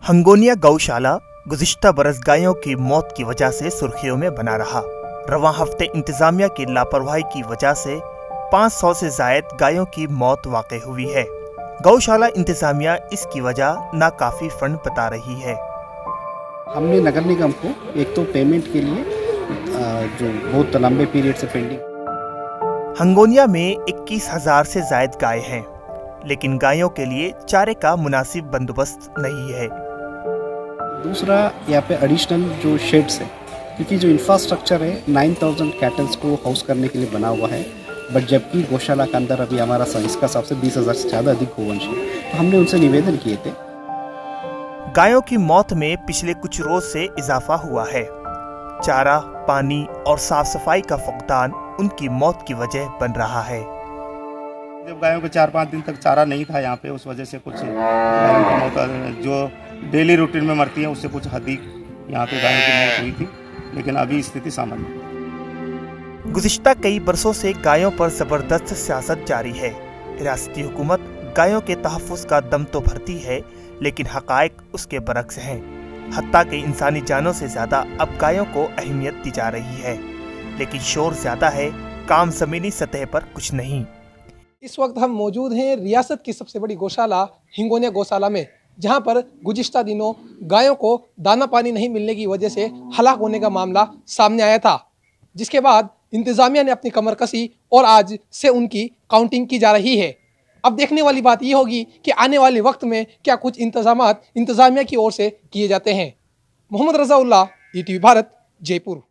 हंगोनिया गौशाला गुज़िश्ता बरस गायों की मौत की वजह से सुर्खियों में बना रहा। रवां हफ्ते इंतजामिया की लापरवाही की वजह से 500 से जायद गायों की मौत वाक़ई हुई है। गौशाला इंतजामिया इसकी वजह नाकाफी फंड बता रही है। हमने नगर निगम को एक तो पेमेंट के लिए जो बहुत लंबे पीरियड से पेंडिंग। हंगोनिया में 21,000 से जायद गाय हैं, लेकिन गायों के लिए चारे का मुनासिब बंदोबस्त नहीं है। दूसरा यहाँ पे एडिशनल जो शेड्स है, क्योंकि जो इंफ्रास्ट्रक्चर है 9,000 कैटल्स को हाउस करने के लिए बना हुआ है, बट जबकि गौशाला के अंदर अभी हमारा इसका सबसे 20,000 से ज़्यादा अधिक गोवंश है। तो हमने उनसे निवेदन किए थे। गायों की मौत में पिछले कुछ रोज से इजाफा हुआ है। चारा, पानी और साफ सफाई का फुकदान उनकी मौत की वजह बन रहा है। जब गायों को 4-5 दिन तक चारा नहीं था यहाँ पे, उस वजह से कुछ गायों की मौत जो डेली रूटीन में मरती है उससे कुछ अधिक यहाँ पे गायों की मौत हुई थी, लेकिन अभी स्थिति सामान्य। गुज़िश्ता कई बरसों से गायों पर जबरदस्त सियासत जारी है। रियासती हुकूमत गायों के तहफ़्फ़ुज़ का दम तो भरती है, लेकिन हक़ाइक़ उसके बरक्स हैं। हत्ता के इंसानी जानों से ज़्यादा अब गायों को अहमियत दी जा रही है, लेकिन शोर ज़्यादा है, काम ज़मीनी सतह पर कुछ नहीं। इस वक्त हम मौजूद हैं रियासत की सबसे बड़ी गौशाला हिंगोनिया गौशाला में, जहां पर गुज़िश्ता दिनों गायों को दाना पानी नहीं मिलने की वजह से हलाक होने का मामला सामने आया था, जिसके बाद इंतज़ामिया ने अपनी कमर कसी और आज से उनकी काउंटिंग की जा रही है। अब देखने वाली बात यह होगी कि आने वाले वक्त में क्या कुछ इंतजामात इंतज़ामिया की ओर से किए जाते हैं। मोहम्मद रज़ाउल्लाह, ईटीवी भारत, जयपुर।